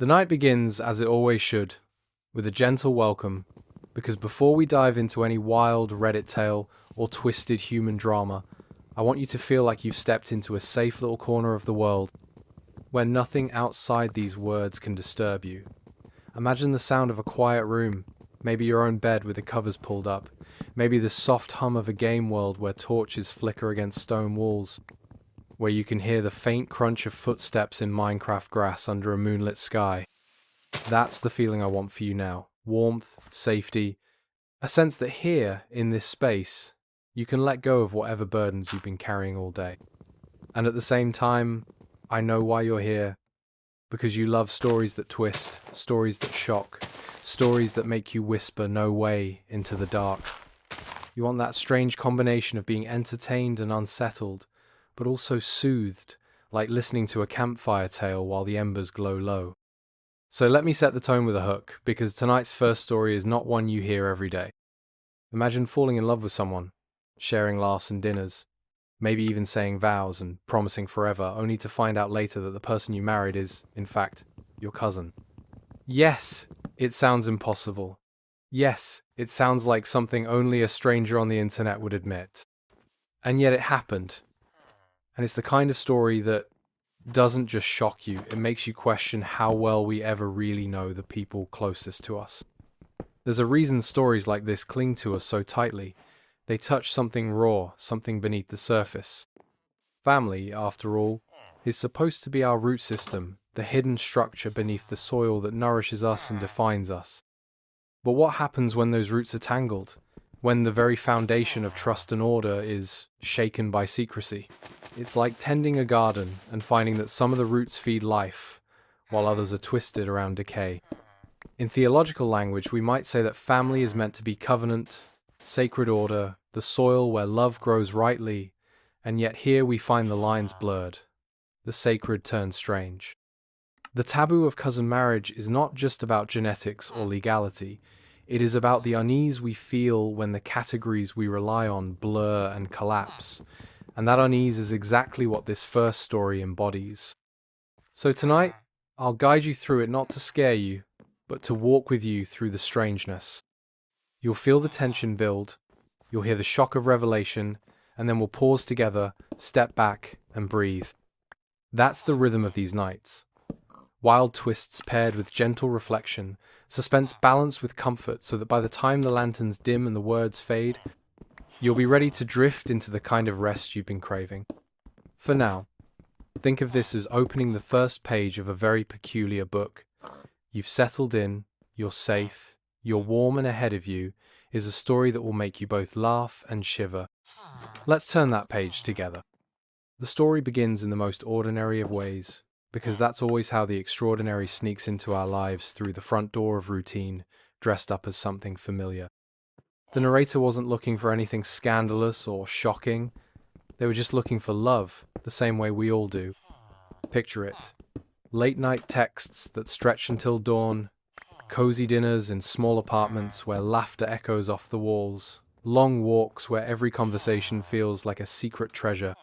The night begins, as it always should, with a gentle welcome, because before we dive into any wild Reddit tale or twisted human drama, I want you to feel like you've stepped into a safe little corner of the world where nothing outside these words can disturb you. Imagine the sound of a quiet room, maybe your own bed with the covers pulled up, maybe the soft hum of a game world where torches flicker against stone walls, where you can hear the faint crunch of footsteps in Minecraft grass under a moonlit sky. That's the feeling I want for you now. Warmth, safety, a sense that here, in this space, you can let go of whatever burdens you've been carrying all day. And at the same time, I know why you're here. Because you love stories that twist, stories that shock, stories that make you whisper no way into the dark. You want that strange combination of being entertained and unsettled, but also soothed, like listening to a campfire tale while the embers glow low. So let me set the tone with a hook, because tonight's first story is not one you hear every day. Imagine falling in love with someone, sharing laughs and dinners, maybe even saying vows and promising forever, only to find out later that the person you married is, in fact, your cousin. Yes, it sounds impossible. Yes, it sounds like something only a stranger on the internet would admit. And yet it happened. And it's the kind of story that doesn't just shock you, it makes you question how well we ever really know the people closest to us. There's a reason stories like this cling to us so tightly. They touch something raw, something beneath the surface. Family, after all, is supposed to be our root system, the hidden structure beneath the soil that nourishes us and defines us. But what happens when those roots are tangled? When the very foundation of trust and order is shaken by secrecy? It's like tending a garden and finding that some of the roots feed life, while others are twisted around decay. In theological language, we might say that family is meant to be covenant, sacred order, the soil where love grows rightly, and yet here we find the lines blurred. The sacred turns strange. The taboo of cousin marriage is not just about genetics or legality. It is about the unease we feel when the categories we rely on blur and collapse. And that unease is exactly what this first story embodies. So tonight, I'll guide you through it not to scare you, but to walk with you through the strangeness. You'll feel the tension build, you'll hear the shock of revelation, and then we'll pause together, step back, and breathe. That's the rhythm of these nights. Wild twists paired with gentle reflection, suspense balanced with comfort so that by the time the lanterns dim and the words fade, you'll be ready to drift into the kind of rest you've been craving. For now, think of this as opening the first page of a very peculiar book. You've settled in, you're safe, you're warm, and ahead of you is a story that will make you both laugh and shiver. Let's turn that page together. The story begins in the most ordinary of ways, because that's always how the extraordinary sneaks into our lives through the front door of routine, dressed up as something familiar. The narrator wasn't looking for anything scandalous or shocking. They were just looking for love, the same way we all do. Picture it. Late-night texts that stretch until dawn, cozy dinners in small apartments where laughter echoes off the walls, long walks where every conversation feels like a secret treasure.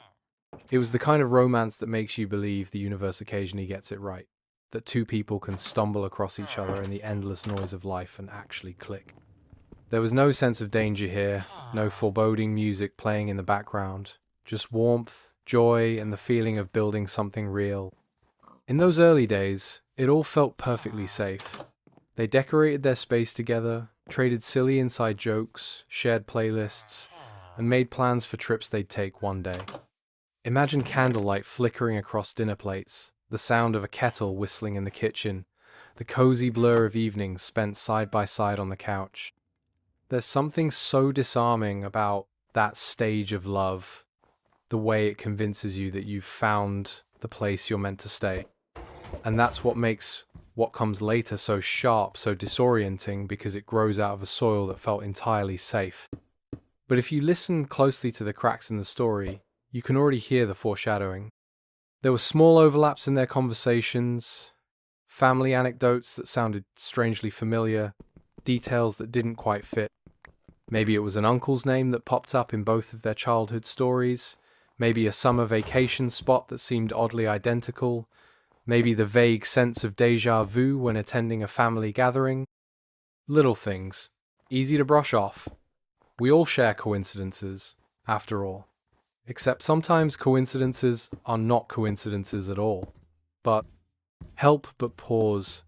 It was the kind of romance that makes you believe the universe occasionally gets it right, that two people can stumble across each other in the endless noise of life and actually click. There was no sense of danger here, no foreboding music playing in the background, just warmth, joy, and the feeling of building something real. In those early days, it all felt perfectly safe. They decorated their space together, traded silly inside jokes, shared playlists, and made plans for trips they'd take one day. Imagine candlelight flickering across dinner plates, the sound of a kettle whistling in the kitchen, the cozy blur of evenings spent side by side on the couch. There's something so disarming about that stage of love, the way it convinces you that you've found the place you're meant to stay. And that's what makes what comes later so sharp, so disorienting, because it grows out of a soil that felt entirely safe. But if you listen closely to the cracks in the story, you can already hear the foreshadowing. There were small overlaps in their conversations, family anecdotes that sounded strangely familiar, details that didn't quite fit. Maybe it was an uncle's name that popped up in both of their childhood stories, maybe a summer vacation spot that seemed oddly identical, Maybe the vague sense of déjà vu when attending a family gathering. Little things, easy to brush off. We all share coincidences, after all. Except sometimes coincidences are not coincidences at all. But help but pause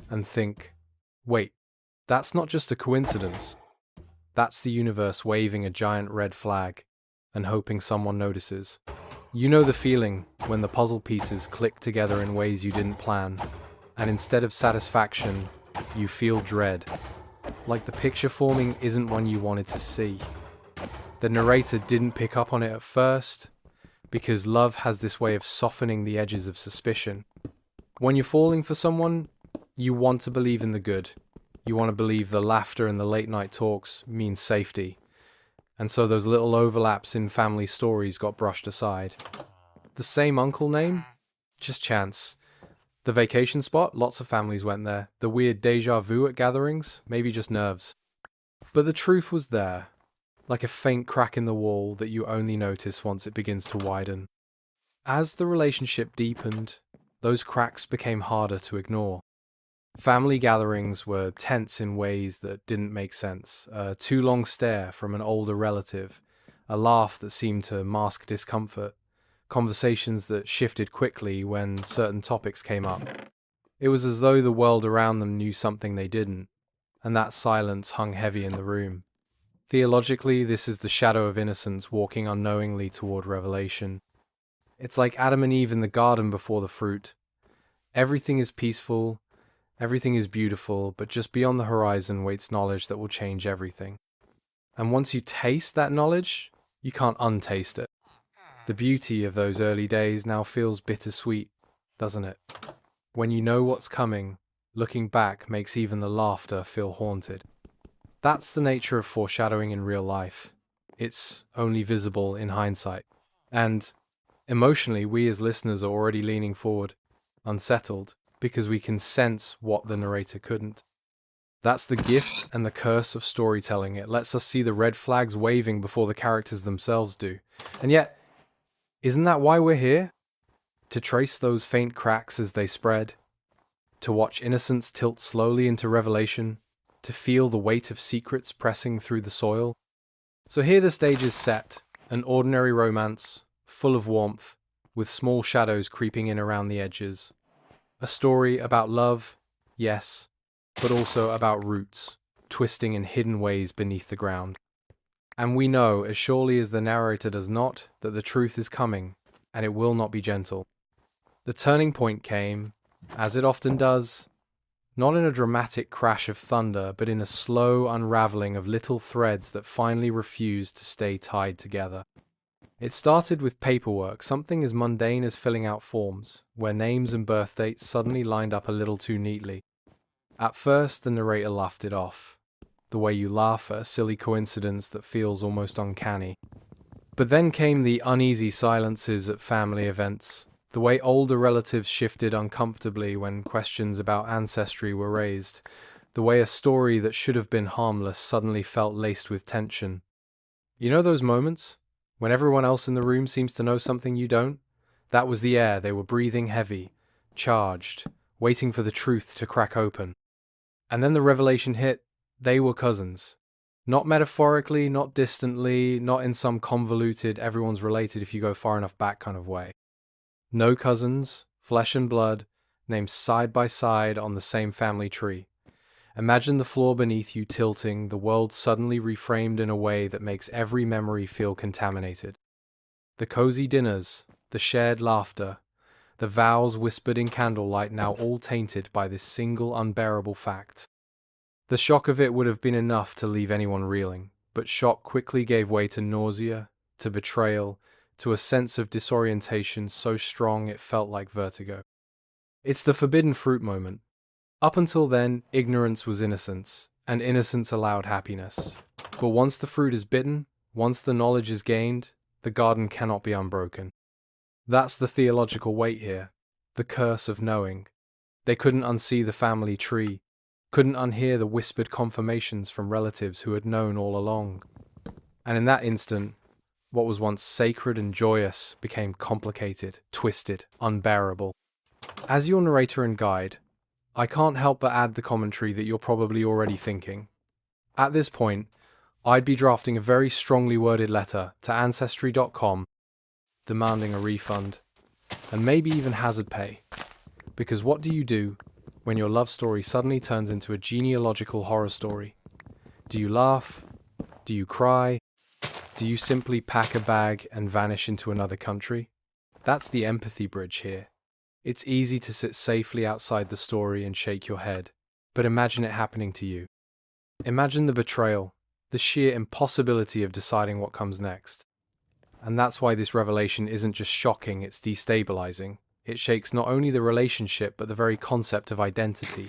and think, wait, that's not just a coincidence. That's the universe waving a giant red flag and hoping someone notices. You know the feeling when the puzzle pieces click together in ways you didn't plan, and instead of satisfaction, you feel dread. Like the picture forming isn't one you wanted to see. The narrator didn't pick up on it at first, because love has this way of softening the edges of suspicion. When you're falling for someone, you want to believe in the good. You want to believe the laughter and the late night talks mean safety. And so those little overlaps in family stories got brushed aside. The same uncle name? Just chance. The vacation spot? Lots of families went there. The weird déjà vu at gatherings? Maybe just nerves. But the truth was there, like a faint crack in the wall that you only notice once it begins to widen. As the relationship deepened, those cracks became harder to ignore. Family gatherings were tense in ways that didn't make sense. A too long stare from an older relative, a laugh that seemed to mask discomfort, conversations that shifted quickly when certain topics came up. It was as though the world around them knew something they didn't, and that silence hung heavy in the room. Theologically, this is the shadow of innocence walking unknowingly toward revelation. It's like Adam and Eve in the garden before the fruit. Everything is peaceful, everything is beautiful, but just beyond the horizon waits knowledge that will change everything. And once you taste that knowledge, you can't untaste it. The beauty of those early days now feels bittersweet, doesn't it? When you know what's coming, looking back makes even the laughter feel haunted. That's the nature of foreshadowing in real life. It's only visible in hindsight. And emotionally, we as listeners are already leaning forward, unsettled, because we can sense what the narrator couldn't. That's the gift and the curse of storytelling. It lets us see the red flags waving before the characters themselves do. And yet, isn't that why we're here? To trace those faint cracks as they spread, to watch innocence tilt slowly into revelation, to feel the weight of secrets pressing through the soil. So here the stage is set, an ordinary romance, full of warmth, with small shadows creeping in around the edges. A story about love, yes, but also about roots, twisting in hidden ways beneath the ground. And we know, as surely as the narrator does not, that the truth is coming, and it will not be gentle. The turning point came, as it often does, not in a dramatic crash of thunder, but in a slow unraveling of little threads that finally refused to stay tied together. It started with paperwork, something as mundane as filling out forms, where names and birth dates suddenly lined up a little too neatly. At first, the narrator laughed it off, the way you laugh at a silly coincidence that feels almost uncanny. But then came the uneasy silences at family events, the way older relatives shifted uncomfortably when questions about ancestry were raised, the way a story that should have been harmless suddenly felt laced with tension. You know those moments? When everyone else in the room seems to know something you don't? That was the air. They were breathing heavy, charged, waiting for the truth to crack open. And then the revelation hit. They were cousins. Not metaphorically, not distantly, not in some convoluted, everyone's related if you go far enough back kind of way. No cousins, flesh and blood, named side by side on the same family tree. Imagine the floor beneath you tilting, the world suddenly reframed in a way that makes every memory feel contaminated. The cozy dinners, the shared laughter, the vows whispered in candlelight now all tainted by this single unbearable fact. The shock of it would have been enough to leave anyone reeling, but shock quickly gave way to nausea, to betrayal, to a sense of disorientation so strong it felt like vertigo. It's the forbidden fruit moment. Up until then, ignorance was innocence, and innocence allowed happiness. But once the fruit is bitten, once the knowledge is gained, the garden cannot be unbroken. That's the theological weight here, the curse of knowing. They couldn't unsee the family tree, couldn't unhear the whispered confirmations from relatives who had known all along. And in that instant, what was once sacred and joyous became complicated, twisted, unbearable. As your narrator and guide, I can't help but add the commentary that you're probably already thinking. At this point, I'd be drafting a very strongly worded letter to Ancestry.com demanding a refund, and maybe even hazard pay. Because what do you do when your love story suddenly turns into a genealogical horror story? Do you laugh? Do you cry? Do you simply pack a bag and vanish into another country? That's the empathy bridge here. It's easy to sit safely outside the story and shake your head, but imagine it happening to you. Imagine the betrayal, the sheer impossibility of deciding what comes next. And that's why this revelation isn't just shocking, it's destabilizing. It shakes not only the relationship, but the very concept of identity.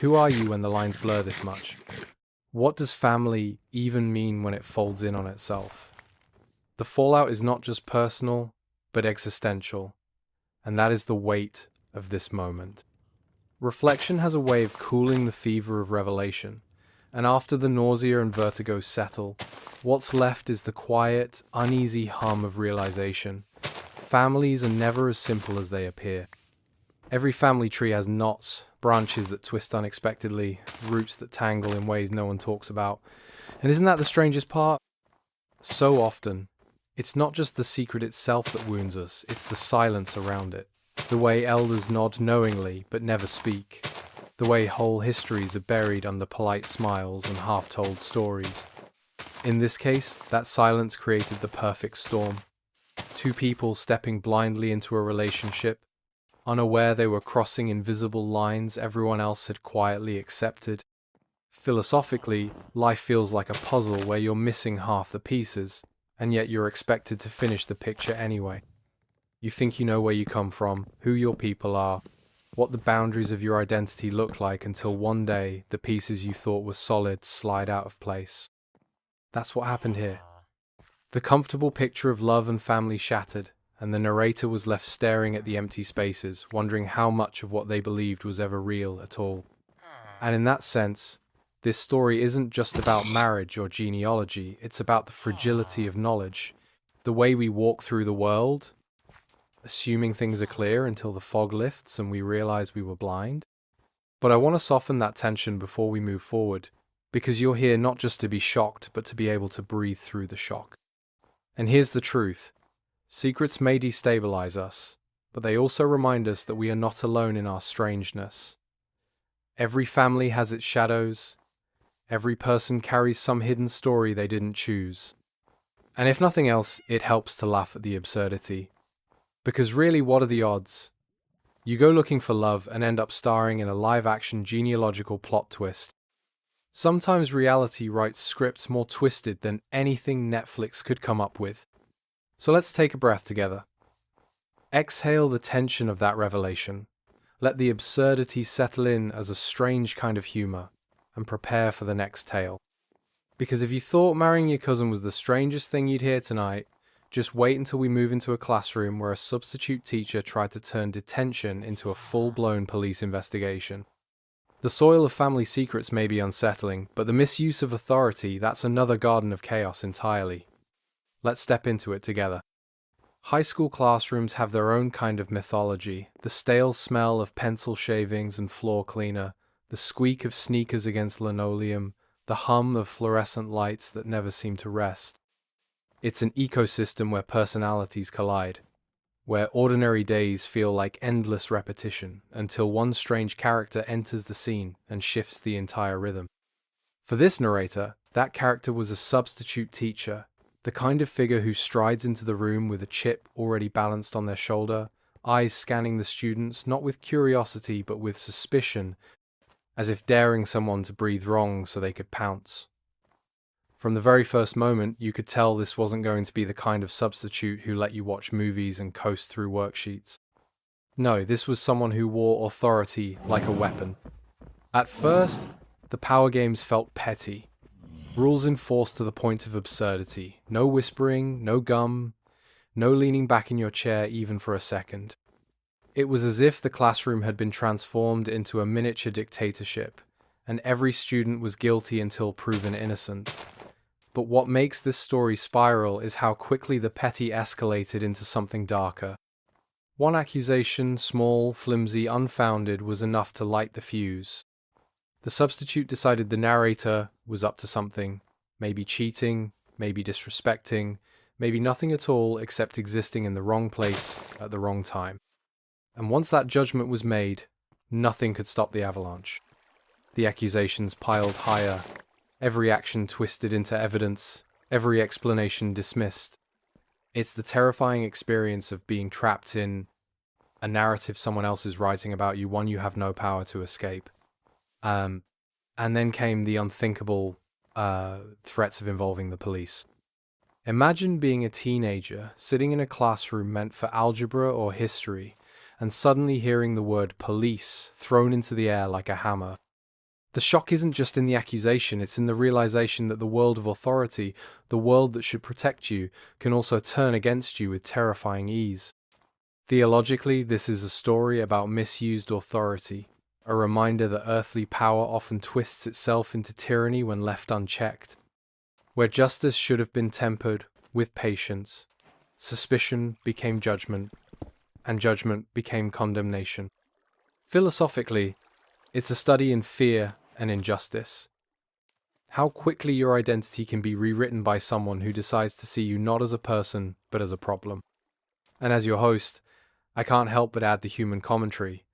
Who are you when the lines blur this much? What does family even mean when it folds in on itself? The fallout is not just personal, but existential. And that is the weight of this moment. Reflection has a way of cooling the fever of revelation. And after the nausea and vertigo settle, what's left is the quiet, uneasy hum of realization. Families are never as simple as they appear. Every family tree has knots, branches that twist unexpectedly, roots that tangle in ways no one talks about. And isn't that the strangest part? So often, it's not just the secret itself that wounds us, it's the silence around it. The way elders nod knowingly but never speak. The way whole histories are buried under polite smiles and half-told stories. In this case, that silence created the perfect storm. Two people stepping blindly into a relationship, unaware they were crossing invisible lines everyone else had quietly accepted. Philosophically, life feels like a puzzle where you're missing half the pieces, and yet you're expected to finish the picture anyway. You think you know where you come from, who your people are, what the boundaries of your identity look like, until one day the pieces you thought were solid slide out of place. That's what happened here. The comfortable picture of love and family shattered, and the narrator was left staring at the empty spaces, wondering how much of what they believed was ever real at all. And in that sense, this story isn't just about marriage or genealogy, it's about the fragility of knowledge, the way we walk through the world, assuming things are clear until the fog lifts and we realize we were blind. But I want to soften that tension before we move forward, because you're here not just to be shocked, but to be able to breathe through the shock. And here's the truth. Secrets may destabilize us, but they also remind us that we are not alone in our strangeness. Every family has its shadows. Every person carries some hidden story they didn't choose. And if nothing else, it helps to laugh at the absurdity. Because really, what are the odds? You go looking for love and end up starring in a live-action genealogical plot twist. Sometimes reality writes scripts more twisted than anything Netflix could come up with. So let's take a breath together. Exhale the tension of that revelation. Let the absurdity settle in as a strange kind of humor, and prepare for the next tale. Because if you thought marrying your cousin was the strangest thing you'd hear tonight, just wait until we move into a classroom where a substitute teacher tried to turn detention into a full-blown police investigation. The soil of family secrets may be unsettling, but the misuse of authority, that's another garden of chaos entirely. Let's step into it together. High school classrooms have their own kind of mythology. The stale smell of pencil shavings and floor cleaner, the squeak of sneakers against linoleum, the hum of fluorescent lights that never seem to rest. It's an ecosystem where personalities collide, where ordinary days feel like endless repetition until one strange character enters the scene and shifts the entire rhythm. For this narrator, that character was a substitute teacher, the kind of figure who strides into the room with a chip already balanced on their shoulder, eyes scanning the students not with curiosity but with suspicion, as if daring someone to breathe wrong so they could pounce. From the very first moment, you could tell this wasn't going to be the kind of substitute who let you watch movies and coast through worksheets. No, this was someone who wore authority like a weapon. At first, the power games felt petty. Rules enforced to the point of absurdity. No whispering, no gum, no leaning back in your chair even for a second. It was as if the classroom had been transformed into a miniature dictatorship, and every student was guilty until proven innocent. But what makes this story spiral is how quickly the petty escalated into something darker. One accusation, small, flimsy, unfounded, was enough to light the fuse. The substitute decided the narrator was up to something, maybe cheating, maybe disrespecting, maybe nothing at all except existing in the wrong place at the wrong time. And once that judgment was made, nothing could stop the avalanche. The accusations piled higher, every action twisted into evidence, every explanation dismissed. It's the terrifying experience of being trapped in a narrative someone else is writing about you, one you have no power to escape. And then came the unthinkable threats of involving the police. Imagine being a teenager sitting in a classroom meant for algebra or history and suddenly hearing the word police thrown into the air like a hammer. The shock isn't just in the accusation, it's in the realization that the world of authority, the world that should protect you, can also turn against you with terrifying ease. Theologically, this is a story about misused authority, a reminder that earthly power often twists itself into tyranny when left unchecked. Where justice should have been tempered with patience, suspicion became judgment, and judgment became condemnation. Philosophically, it's a study in fear and injustice. How quickly your identity can be rewritten by someone who decides to see you not as a person, but as a problem. And as your host, I can't help but add the human commentary.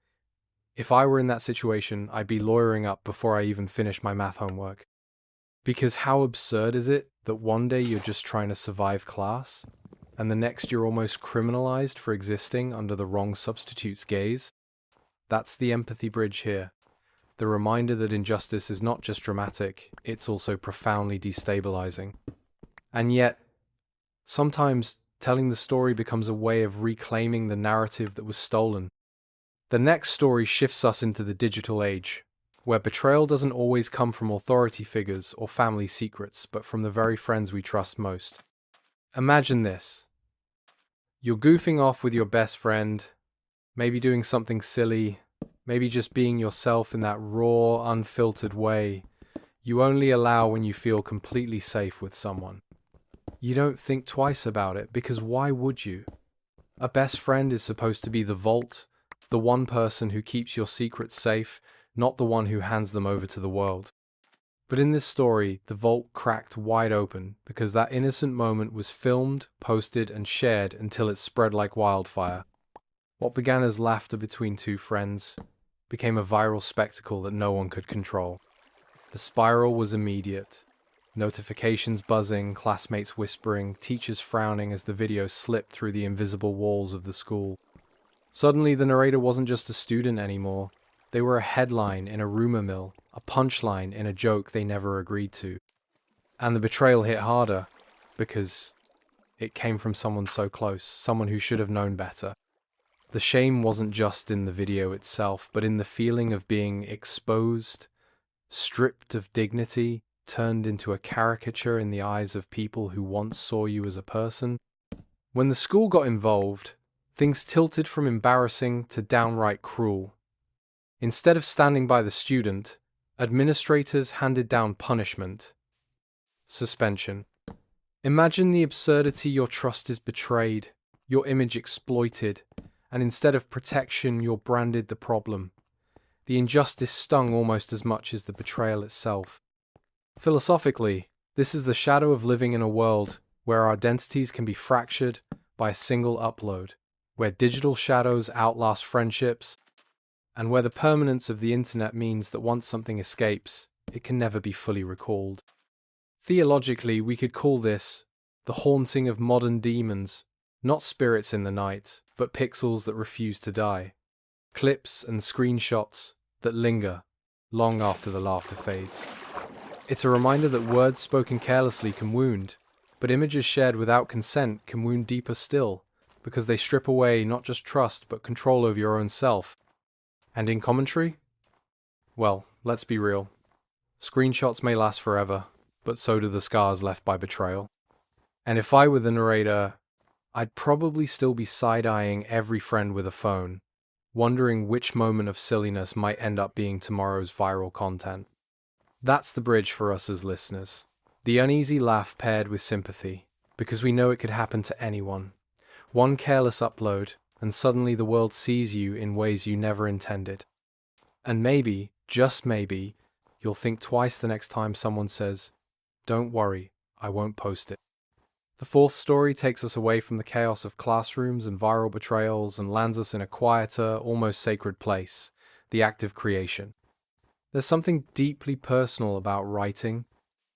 If I were in that situation, I'd be lawyering up before I even finish my math homework. Because how absurd is it that one day you're just trying to survive class, and the next you're almost criminalized for existing under the wrong substitute's gaze? That's the empathy bridge here. The reminder that injustice is not just dramatic, it's also profoundly destabilizing. And yet, sometimes telling the story becomes a way of reclaiming the narrative that was stolen. The next story shifts us into the digital age, where betrayal doesn't always come from authority figures or family secrets, but from the very friends we trust most. Imagine this. You're goofing off with your best friend, maybe doing something silly, maybe just being yourself in that raw, unfiltered way you only allow when you feel completely safe with someone. You don't think twice about it, because why would you? A best friend is supposed to be the vault, the one person who keeps your secrets safe, not the one who hands them over to the world. But in this story, the vault cracked wide open because that innocent moment was filmed, posted, and shared until it spread like wildfire. What began as laughter between two friends became a viral spectacle that no one could control. The spiral was immediate. Notifications buzzing, classmates whispering, teachers frowning as the video slipped through the invisible walls of the school. Suddenly, the narrator wasn't just a student anymore. They were a headline in a rumor mill, a punchline in a joke they never agreed to. And the betrayal hit harder because it came from someone so close, someone who should have known better. The shame wasn't just in the video itself, but in the feeling of being exposed, stripped of dignity, turned into a caricature in the eyes of people who once saw you as a person. When the school got involved, things tilted from embarrassing to downright cruel. Instead of standing by the student, administrators handed down punishment. Suspension. Imagine the absurdity. Your trust is betrayed, your image exploited, and instead of protection, you're branded the problem. The injustice stung almost as much as the betrayal itself. Philosophically, this is the shadow of living in a world where our identities can be fractured by a single upload, where digital shadows outlast friendships, and where the permanence of the internet means that once something escapes, it can never be fully recalled. Theologically, we could call this the haunting of modern demons, not spirits in the night, but pixels that refuse to die, clips and screenshots that linger long after the laughter fades. It's a reminder that words spoken carelessly can wound, but images shared without consent can wound deeper still, because they strip away not just trust, but control over your own self. And in commentary? Well, let's be real. Screenshots may last forever, but so do the scars left by betrayal. And if I were the narrator, I'd probably still be side-eyeing every friend with a phone, wondering which moment of silliness might end up being tomorrow's viral content. That's the bridge for us as listeners. The uneasy laugh paired with sympathy, because we know it could happen to anyone. One careless upload, and suddenly the world sees you in ways you never intended. And maybe, just maybe, you'll think twice the next time someone says, "Don't worry, I won't post it." The fourth story takes us away from the chaos of classrooms and viral betrayals and lands us in a quieter, almost sacred place, the act of creation. There's something deeply personal about writing,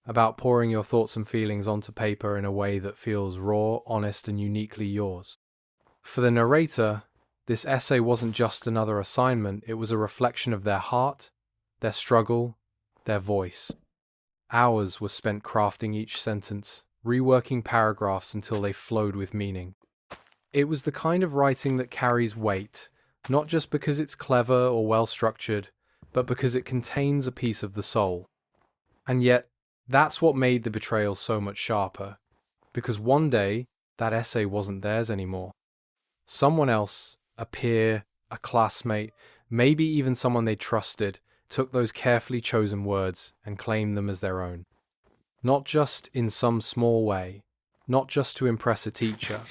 about pouring your thoughts and feelings onto paper in a way that feels raw, honest, and uniquely yours. For the narrator, this essay wasn't just another assignment, it was a reflection of their heart, their struggle, their voice. Hours were spent crafting each sentence, reworking paragraphs until they flowed with meaning. It was the kind of writing that carries weight, not just because it's clever or well-structured, but because it contains a piece of the soul. And yet, that's what made the betrayal so much sharper, because one day, that essay wasn't theirs anymore. Someone else, a peer, a classmate, maybe even someone they trusted, took those carefully chosen words and claimed them as their own. Not just in some small way, not just to impress a teacher,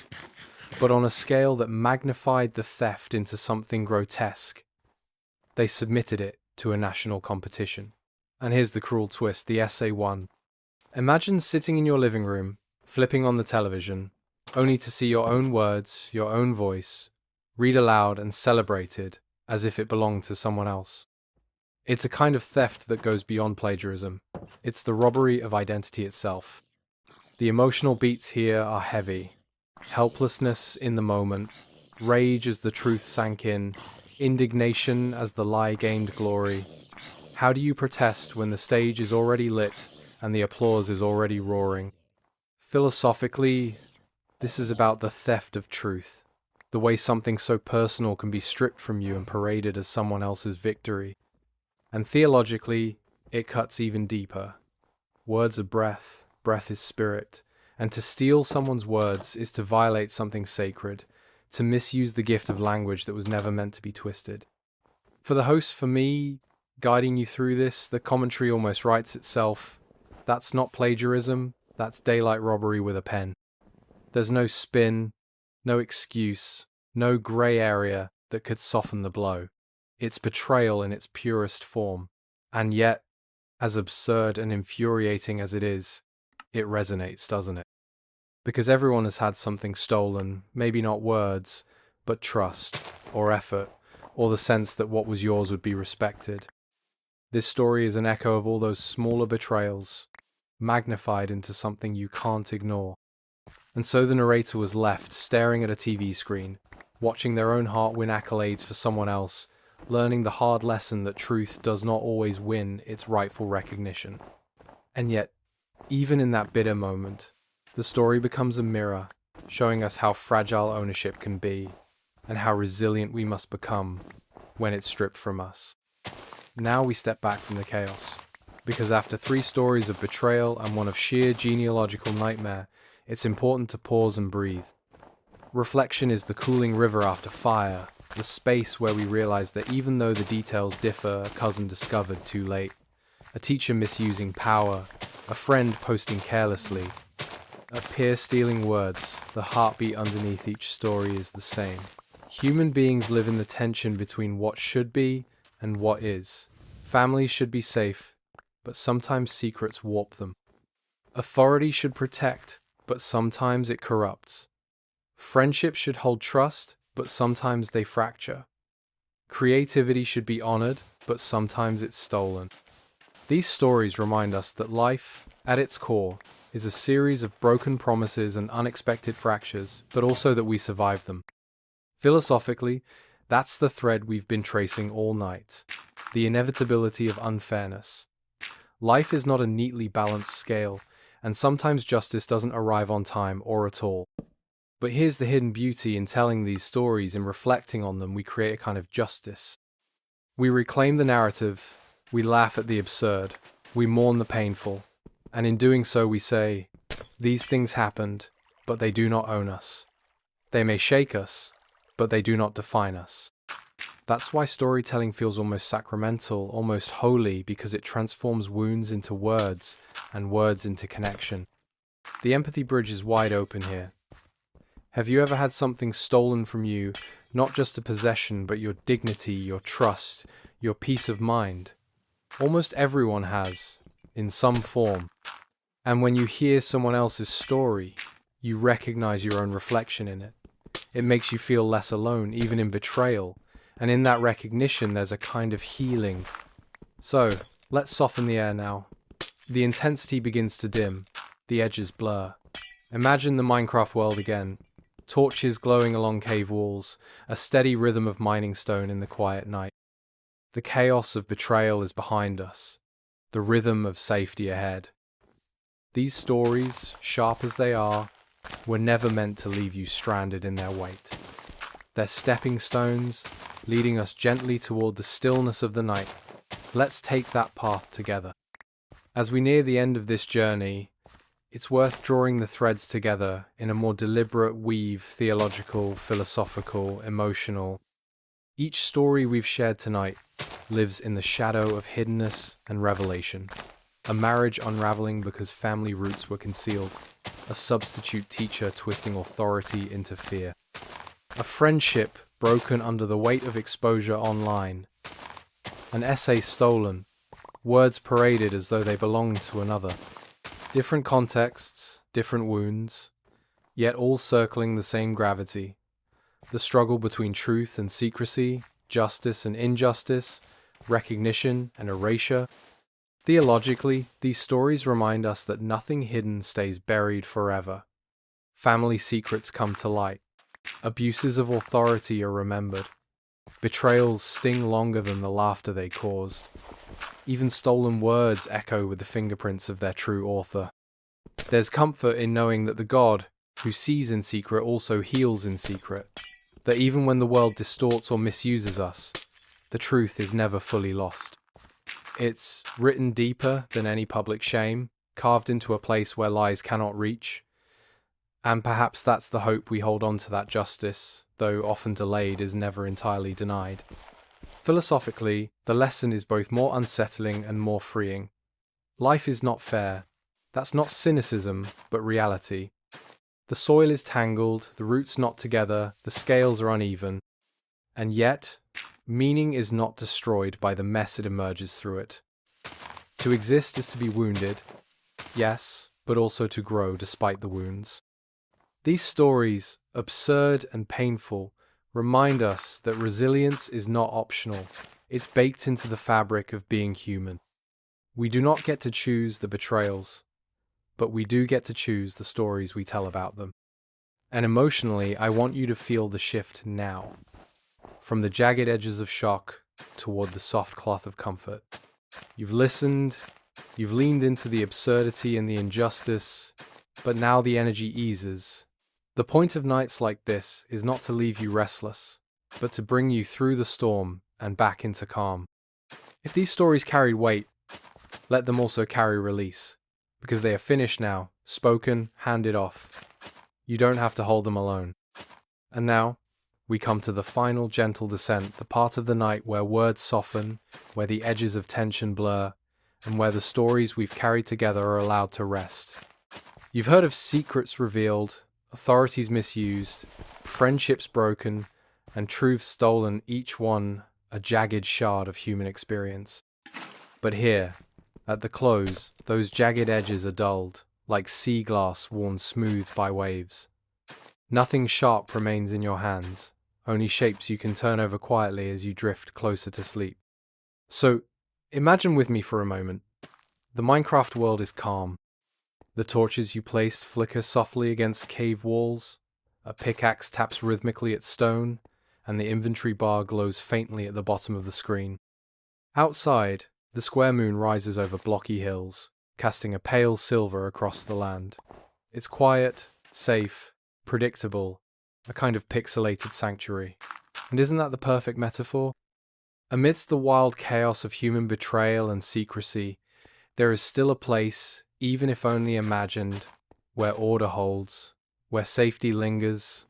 but on a scale that magnified the theft into something grotesque. They submitted it to a national competition. And here's the cruel twist, the essay won. Imagine sitting in your living room, flipping on the television, only to see your own words, your own voice, read aloud and celebrated as if it belonged to someone else. It's a kind of theft that goes beyond plagiarism. It's the robbery of identity itself. The emotional beats here are heavy. Helplessness in the moment, rage as the truth sank in, indignation as the lie gained glory. How do you protest when the stage is already lit and the applause is already roaring? Philosophically, this is about the theft of truth, the way something so personal can be stripped from you and paraded as someone else's victory. And theologically, it cuts even deeper. Words are breath, breath is spirit, and to steal someone's words is to violate something sacred, to misuse the gift of language that was never meant to be twisted. For the host, for me, guiding you through this, the commentary almost writes itself. That's not plagiarism, that's daylight robbery with a pen. There's no spin, no excuse, no grey area that could soften the blow. It's betrayal in its purest form. And yet, as absurd and infuriating as it is, it resonates, doesn't it? Because everyone has had something stolen, maybe not words, but trust, or effort, or the sense that what was yours would be respected. This story is an echo of all those smaller betrayals, magnified into something you can't ignore. And so the narrator was left staring at a TV screen, watching their own heart win accolades for someone else, learning the hard lesson that truth does not always win its rightful recognition. And yet, even in that bitter moment, the story becomes a mirror, showing us how fragile ownership can be, and how resilient we must become when it's stripped from us. Now we step back from the chaos, because after 3 stories of betrayal and one of sheer genealogical nightmare, it's important to pause and breathe. Reflection is the cooling river after fire, the space where we realize that even though the details differ, a cousin discovered too late, a teacher misusing power, a friend posting carelessly, a peer stealing words, the heartbeat underneath each story is the same. Human beings live in the tension between what should be and what is. Families should be safe, but sometimes secrets warp them. Authority should protect, but sometimes it corrupts. Friendships should hold trust, but sometimes they fracture. Creativity should be honored, but sometimes it's stolen. These stories remind us that life, at its core, is a series of broken promises and unexpected fractures, but also that we survive them. Philosophically, that's the thread we've been tracing all night, the inevitability of unfairness. Life is not a neatly balanced scale, and sometimes justice doesn't arrive on time or at all. But here's the hidden beauty in telling these stories and reflecting on them. We create a kind of justice. We reclaim the narrative, we laugh at the absurd, we mourn the painful, and in doing so we say, these things happened, but they do not own us. They may shake us, but they do not define us. That's why storytelling feels almost sacramental, almost holy, because it transforms wounds into words and words into connection. The empathy bridge is wide open here. Have you ever had something stolen from you not just a possession, but your dignity, your trust, your peace of mind. Almost everyone has, in some form. And when you hear someone else's story, you recognize your own reflection in it. It makes you feel less alone, even in betrayal. And in that recognition, there's a kind of healing. So, let's soften the air now. The intensity begins to dim. The edges blur. Imagine the Minecraft world again. Torches glowing along cave walls, a steady rhythm of mining stone in the quiet night. The chaos of betrayal is behind us, the rhythm of safety ahead. These stories, sharp as they are, were never meant to leave you stranded in their weight. They're stepping stones, leading us gently toward the stillness of the night. Let's take that path together. As we near the end of this journey, it's worth drawing the threads together in a more deliberate weave, theological, philosophical, emotional. Each story we've shared tonight lives in the shadow of hiddenness and revelation. A marriage unraveling because family roots were concealed. A substitute teacher twisting authority into fear. A friendship broken under the weight of exposure online. An essay stolen. Words paraded as though they belonged to another. Different contexts, different wounds, yet all circling the same gravity. The struggle between truth and secrecy, justice and injustice, recognition and erasure. Theologically, these stories remind us that nothing hidden stays buried forever. Family secrets come to light. Abuses of authority are remembered. Betrayals sting longer than the laughter they caused. Even stolen words echo with the fingerprints of their true author. There's comfort in knowing that the God, who sees in secret, also heals in secret. That even when the world distorts or misuses us, the truth is never fully lost. It's written deeper than any public shame, carved into a place where lies cannot reach. And perhaps that's the hope we hold on to, that justice, though often delayed, is never entirely denied. Philosophically, the lesson is both more unsettling and more freeing. Life is not fair. That's not cynicism, but reality. The soil is tangled, the roots knot together, the scales are uneven. And yet, meaning is not destroyed by the mess it emerges through it. To exist is to be wounded, yes, but also to grow despite the wounds. These stories, absurd and painful, remind us that resilience is not optional. It's baked into the fabric of being human. We do not get to choose the betrayals, but we do get to choose the stories we tell about them. And emotionally, I want you to feel the shift now. From the jagged edges of shock toward the soft cloth of comfort. You've listened, you've leaned into the absurdity and the injustice, but now the energy eases. The point of nights like this is not to leave you restless, but to bring you through the storm and back into calm. If these stories carried weight, let them also carry release, because they are finished now, spoken, handed off. You don't have to hold them alone. And now, we come to the final gentle descent, the part of the night where words soften, where the edges of tension blur, and where the stories we've carried together are allowed to rest. You've heard of secrets revealed, authorities misused, friendships broken, and truths stolen, each one a jagged shard of human experience. But here, at the close, those jagged edges are dulled, like sea glass worn smooth by waves. Nothing sharp remains in your hands, only shapes you can turn over quietly as you drift closer to sleep. So, imagine with me for a moment. The Minecraft world is calm. The torches you placed flicker softly against cave walls, a pickaxe taps rhythmically at stone, and the inventory bar glows faintly at the bottom of the screen. Outside, the square moon rises over blocky hills, casting a pale silver across the land. It's quiet, safe, predictable, a kind of pixelated sanctuary. And isn't that the perfect metaphor? Amidst the wild chaos of human betrayal and secrecy, there is still a place, even if only imagined, where order holds, where safety lingers,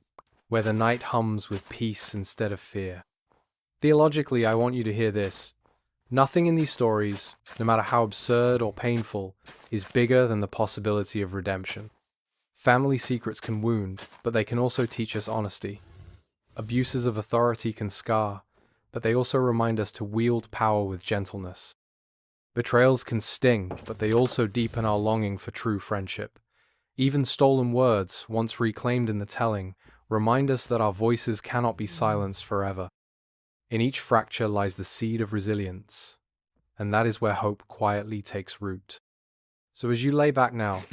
where the night hums with peace instead of fear. Theologically, I want you to hear this. Nothing in these stories, no matter how absurd or painful, is bigger than the possibility of redemption. Family secrets can wound, but they can also teach us honesty. Abuses of authority can scar, but they also remind us to wield power with gentleness. Betrayals can sting, but they also deepen our longing for true friendship. Even stolen words, once reclaimed in the telling, remind us that our voices cannot be silenced forever. In each fracture lies the seed of resilience, and that is where hope quietly takes root. So as you lay back now,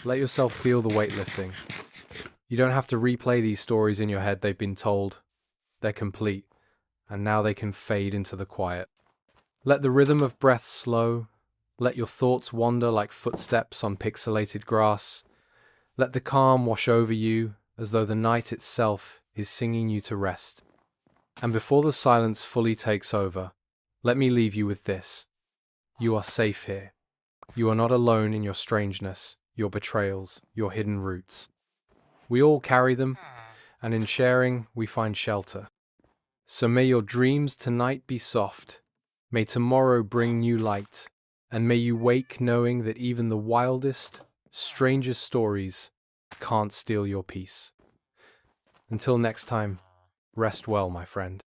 let yourself feel the weight lifting. You don't have to replay these stories in your head, they've been told. They're complete, and now they can fade into the quiet. Let the rhythm of breath slow. Let your thoughts wander like footsteps on pixelated grass. Let the calm wash over you as though the night itself is singing you to rest. And before the silence fully takes over, let me leave you with this. You are safe here. You are not alone in your strangeness, your betrayals, your hidden roots. We all carry them, and in sharing, we find shelter. So may your dreams tonight be soft. May tomorrow bring new light, and may you wake knowing that even the wildest, strangest stories can't steal your peace. Until next time, rest well, my friend.